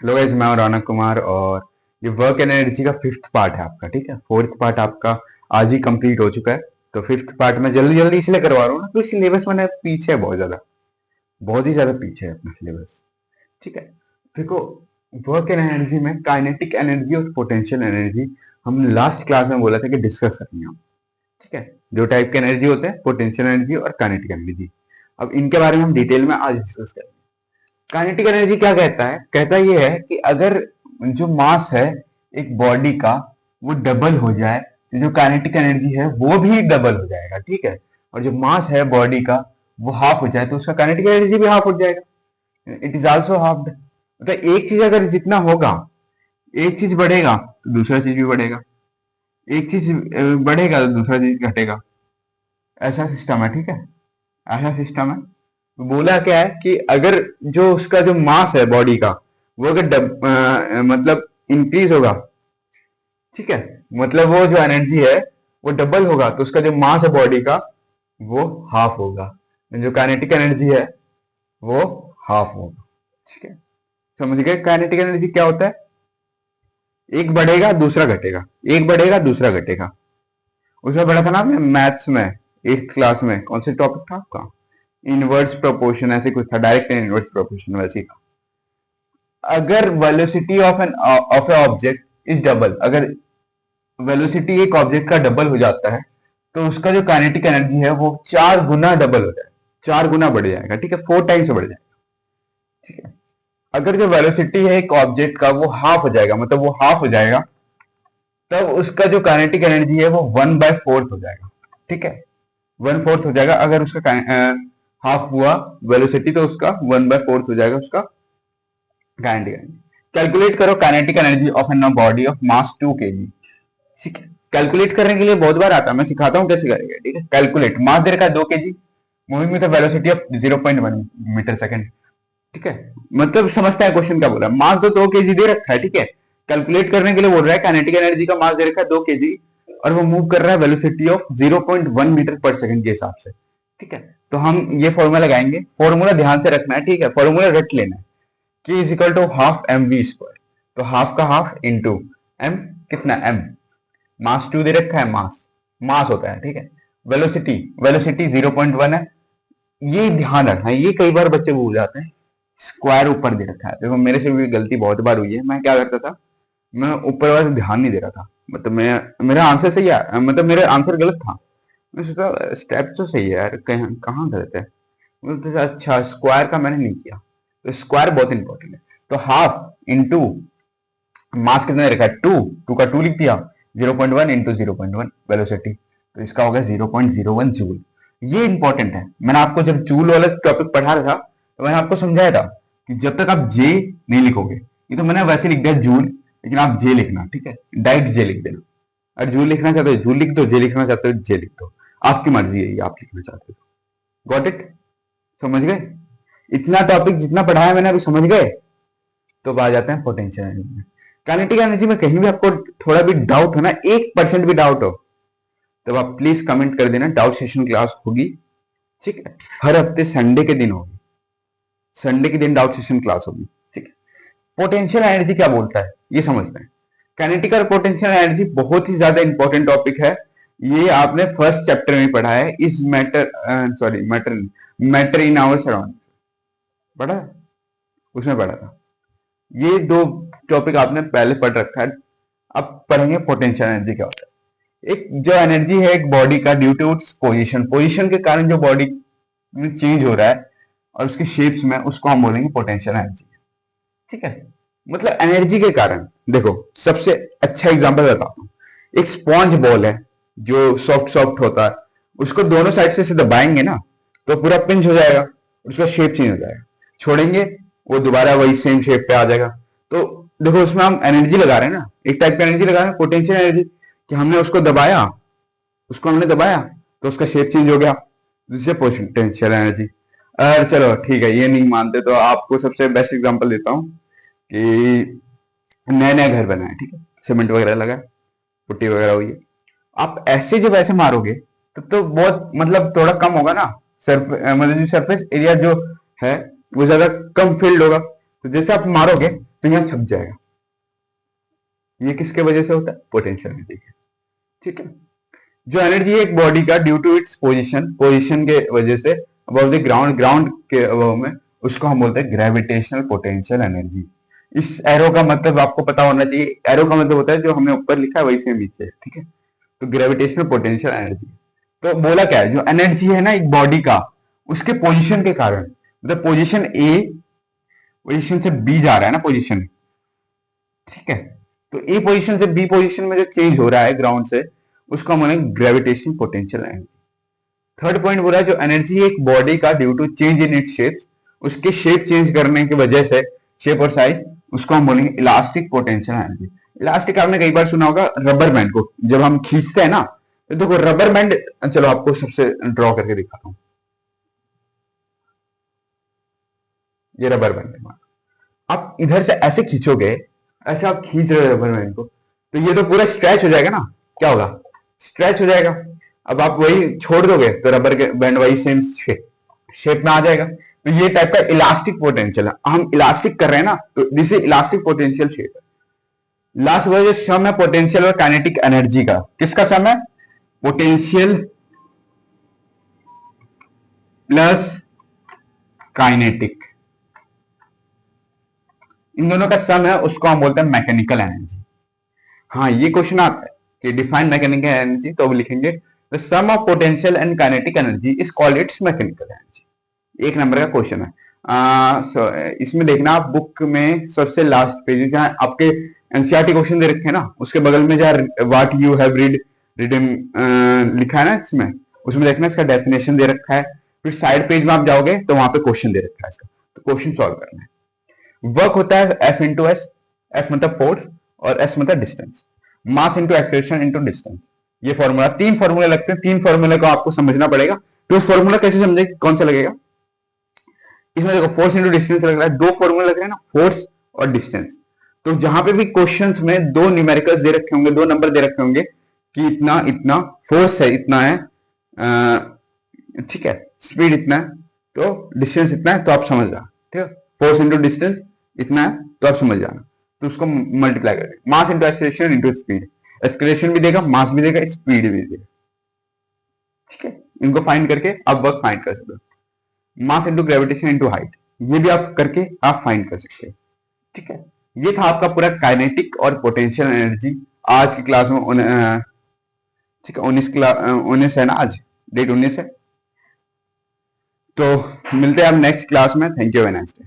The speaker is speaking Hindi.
हेलो गाइस, मैं हूं रौनक कुमार और ये वर्क एंड एनर्जी का फिफ्थ पार्ट है आपका। ठीक है, फोर्थ पार्ट आपका आज ही कंप्लीट हो चुका है। तो फिफ्थ पार्ट में जल्दी जल्दी इसलिए करवा रहा हूँ ना, तो सिलेबस में पीछे है, बहुत ही ज्यादा पीछे है अपना सिलेबस। ठीक है, देखो, वर्क एंड एनर्जी में काइनेटिक एनर्जी और पोटेंशियल एनर्जी हमने लास्ट क्लास में बोला था कि डिस्कस करनी है। ठीक है, दो टाइप के एनर्जी होते हैं, पोटेंशियल एनर्जी और काइनेटिक एनर्जी। अब इनके बारे में हम डिटेल में आज डिस्कस करेंगे। काइनेटिक एनर्जी क्या कहता है? कहता ये है कि अगर जो मास है एक बॉडी का वो डबल हो जाए तो जो काइनेटिक एनर्जी है वो भी डबल हो जाएगा। ठीक है, और जो मास है बॉडी का वो हाफ हो जाए तो उसका काइनेटिक एनर्जी भी हाफ हो जाएगा। It is also half. मतलब एक चीज अगर जितना होगा, एक चीज बढ़ेगा तो दूसरा चीज भी बढ़ेगा, एक चीज बढ़ेगा तो दूसरा चीज घटेगा। ऐसा सिस्टम है। ठीक है, ऐसा सिस्टम है। बोला क्या है कि अगर जो उसका जो मास है बॉडी का वो अगर मतलब इंक्रीज होगा, ठीक है, मतलब वो जो एनर्जी है वो डबल होगा तो उसका जो मास है बॉडी का वो हाफ होगा। जो काइनेटिक एनर्जी है वो हाफ होगा। ठीक है, समझ गए काइनेटिक एनर्जी क्या होता है? एक बढ़ेगा दूसरा घटेगा, एक बढ़ेगा दूसरा घटेगा। उसमें पढ़ा था ना आपने मैथ्स में, एट्थ क्लास में। कौन से टॉपिक था आपका? इनवर्स प्रोपोर्शन ऐसे कुछ था, डायरेक्ट एंड इनवर्स प्रोपोर्शन वैसे ही था। अगर velocity of A object is double, अगर वेलोसिटी एक ऑब्जेक्ट का डबल हो जाता है तो उसका जो काइनेटिक एनर्जी है वो 4 गुना डबल हो जाएगा, 4 गुना बढ़ जाएगा। ठीक है, 4 टाइम्स बढ़ जाएगा। ठीक है, अगर जो वेलोसिटी है एक ऑब्जेक्ट का वो हाफ हो जाएगा, मतलब वो हाफ हो जाएगा, तब उसका जो काइनेटिक एनर्जी है वो 1/4 हो जाएगा। ठीक है, 1/4 हो जाएगा। अगर उसका हाफ हुआ वेलोसिटी तो उसका 1/4 हो जाएगा उसका काइनेटिक एनर्जी। कैलकुलेट करो kinetic energy of an body of mass 2 kg। ठीक है, कैलकुलेट करने के लिए बहुत बार आता है, मैं सिखाता हूँ कैसे करेंगे। ठीक है, कैलकुलेट, मास दे रखा है 2 kg, moving with velocity of 0.1 metre second. ठीक है, मतलब समझते हैं क्वेश्चन क्या बोल रहा है। मास तो 2 kg दे रखा है। ठीक है, कैलकुलेट करने के लिए बोल रहा है काइनेटिक एनर्जी का मास दे रखा है 2 kg और वो मूव कर रहा है वेलोसिटी ऑफ 0.1 मीटर पर सेकंड के हिसाब से। ठीक है, तो हम ये फॉर्मूला लगाएंगे। फॉर्मूला ध्यान से रखना है। ठीक है, फॉर्मूला रट लेना है। K is equal to half m v square. तो हाफ का हाफ इंटू एम, कितना एम, मास 2 दे रखा है, मास मास होता है। ठीक है, वेलोसिटी, वेलोसिटी 0.1 है। ये ध्यान रखना है, ये कई बार बच्चे भूल जाते हैं। स्क्वायर ऊपर दे रखा है। देखो मेरे से भी गलती बहुत बार हुई है। मैं क्या करता था, मैं ऊपर वाले ध्यान नहीं दे रहा था। मतलब मैं, मेरा आंसर सही है, मतलब मेरा आंसर गलत था। मैं सोचा स्टेप तो सही है यार, कहाँ गलत है। मुझे तो अच्छा स्क्वायर का मैंने नहीं किया। तो स्क्वायर बहुत इंपॉर्टेंट है। तो हाफ इंटू मास कितना रखा है 2, 2 का 2 लिख दिया, 0.1 इंटू 0.1 वेलोसिटी, तो इसका होगा 0.01 जूल। ये इंपॉर्टेंट है। मैंने आपको जब जूल वाला टॉपिक पढ़ा रहा था तो मैंने आपको समझाया था कि जब तक आप जे नहीं लिखोगे, ये तो मैंने वैसे लिख दिया जूल, लेकिन आप जे लिखना। ठीक है, डायरेक्ट जे लिख देना। अगर जूल लिखना चाहते हो जूल लिख दो, जे लिखना चाहते हो जे लिख दो, आपकी मर्जी है, ये आप लिखना चाहते हो। Got it? समझ गए? इतना टॉपिक जितना पढ़ाया मैंने अभी समझ गए? तो अब आ जाते हैं पोटेंशियल एनर्जी में। काइनेटिक एनर्जी में कहीं भी आपको थोड़ा भी डाउट हो ना, 1% भी डाउट हो, तब आप प्लीज कमेंट कर देना। डाउट सेशन क्लास होगी। ठीक है, हर हफ्ते संडे के दिन होगी, संडे के दिन डाउट सेशन क्लास होगी। ठीक है, पोटेंशियल एनर्जी क्या बोलता है ये समझते हैं। काइनेटिक और पोटेंशियल एनर्जी बहुत ही ज्यादा इंपॉर्टेंट टॉपिक है। ये आपने फर्स्ट चैप्टर में पढ़ा है। इस matter, sorry matter, matter in our surrounding पढ़ा है? उसमें पढ़ा था। ये दो टॉपिक आपने पहले पढ़ रखा है। अब पढ़ेंगे पोटेंशियल एनर्जी क्या होता है। एक जो एनर्जी है एक बॉडी का, due to its position, position के कारण जो बॉडी में चेंज हो रहा है और उसके शेप्स में, उसको हम बोलेंगे पोटेंशियल एनर्जी। ठीक है, मतलब एनर्जी के कारण। देखो सबसे अच्छा एग्जांपल बताता हूँ। एक स्पॉन्ज बॉल है जो सॉफ्ट सॉफ्ट होता है, उसको दोनों साइड से दबाएंगे ना तो पूरा पिंच हो जाएगा, उसका शेप चेंज हो जाएगा। छोड़ेंगे वो दोबारा वही सेम शेप पे आ जाएगा। तो देखो उसमें हम एनर्जी लगा रहे हैं ना, एक टाइप की एनर्जी लगा रहे हैं, पोटेंशियल एनर्जी, कि हमने उसको दबाया, उसको हमने दबाया तो उसका शेप चेंज हो गया, जिससे पोटेंशियल एनर्जी। अरे चलो ठीक है, ये नहीं मानते तो आपको सबसे बेस्ट एग्जांपल देता हूँ कि नया नया घर बना है। ठीक है, सीमेंट वगैरह लगा है, पुट्टी वगैरह हुई है। आप ऐसे जब ऐसे मारोगे तो बहुत मतलब थोड़ा कम होगा ना, मतलब जो सरफेस एरिया जो है वो ज्यादा कम फील्ड होगा। तो जैसे आप मारोगे तो यहाँ छप जाएगा। ये किसके वजह से होता है? पोटेंशियल एनर्जी के। ठीक है, जो एनर्जी है एक बॉडी का ड्यू टू इट्स पोजीशन के वजह से अबव द ग्राउंड के अबव में, उसको हम बोलते हैं ग्रेविटेशनल पोटेंशियल एनर्जी। इस एरो का मतलब आपको पता होना चाहिए। एरो का मतलब होता है जो हमने ऊपर लिखा है वही से नीचे, ठीक है। तो ग्रेविटेशनल पोटेंशियल एनर्जी, तो बोला क्या है, जो एनर्जी है ना एक बॉडी का, उसके पोजीशन के कारण, मतलब पोजीशन ए पोजीशन से बी जा रहा है ना पोजीशन, ठीक है। तो ए पोजीशन से बी पोजीशन में जो चेंज हो रहा है ग्राउंड से, उसको हम बोलेंगे gravitation potential energy. Third point बोला जो एनर्जी एक बॉडी का due to change in it shapes, उसके शेप चेंज करने की वजह से, शेप और साइज, उसको हम बोलेंगे इलास्टिक पोटेंशियल एनर्जी। इलास्टिक आपने कई बार सुना होगा रबर बैंड को, जब हम खींचते हैं ना, तो देखो रबर बैंड, चलो आपको सबसे ड्रॉ करके दिखाता हूं। ये रबर बैंड है, आप इधर से ऐसे खींचोगे, ऐसे आप खींच रहे हो रबर बैंड को, तो ये तो पूरा स्ट्रेच हो जाएगा ना, क्या होगा? स्ट्रेच हो जाएगा। अब आप वही छोड़ दोगे तो रबर के बैंड वही सेम शेप में आ जाएगा। तो ये टाइप का इलास्टिक पोटेंशियल है, हम इलास्टिक कर रहे हैं ना, तो this is elastic potential shape है। लास्ट वर्ड जो सम है पोटेंशियल और काइनेटिक एनर्जी का, किसका सम है? पोटेंशियल प्लस काइनेटिक, इन दोनों का सम है, उसको हम बोलते हैं मैकेनिकल एनर्जी। हाँ, ये क्वेश्चन आता है कि डिफाइन मैकेनिकल एनर्जी, तो अब लिखेंगे the sum of potential and kinetic energy is called its mechanical energy. एक नंबर का क्वेश्चन है। इसमें देखना आप बुक में सबसे लास्ट पेज जहाँ आपके एनसीईआरटी क्वेश्चन दे रखे हैं ना, उसके बगल में जहाँ व्हाट यू हैव रिडन लिखा है ना, उसमें देखना इसका डेफिनेशन दे रखा है। फिर साइड पेज में आप जाओगे तो वहां पे क्वेश्चन दे रखा है इसका, तो क्वेश्चन सॉल्व करना है। वर्क होता है F इंटू एस, एफ मतलब फोर्स और एस मतलब distance, mass into acceleration into distance. ये फॉर्मूला, तीन फॉर्मूले लगते हैं, तीन फॉर्मूले को आपको समझना पड़ेगा। तो फॉर्मूला कैसे समझे, कौन सा लगेगा? इसमें देखो फोर्स इंटू डिस्टेंस लग रहा है, दो फॉर्मूला लग रहे हैं ना, फोर्स और डिस्टेंस। तो जहां पे भी क्वेश्चंस में दो न्यूमेरिकल्स दे रखे होंगे, दो नंबर दे रखे होंगे कि इतना इतना फोर्स है, इतना है, ठीक है, स्पीड इतना है, तो डिस्टेंस इतना है, तो आप समझ जाना, ठीक है। फोर्स इंटू डिस्टेंस इतना है तो आप समझ जाना, तो उसको मल्टीप्लाई करेंगे। Mass into acceleration into speed, acceleration भी देगा, मास भी देगा, स्पीड भी देगा, ठीक है। इनको फाइंड करके आप वर्क फाइंड कर सकते हो। Mass into gravitation into height, ये भी आप करके आप फाइंड कर सकते हो, ठीक है। ये था आपका पूरा काइनेटिक और पोटेंशियल एनर्जी आज की क्लास में। ठीक है, 19 है ना, आज डेट 19 है। तो मिलते हैं आप नेक्स्ट क्लास में। Thank you, very nice day.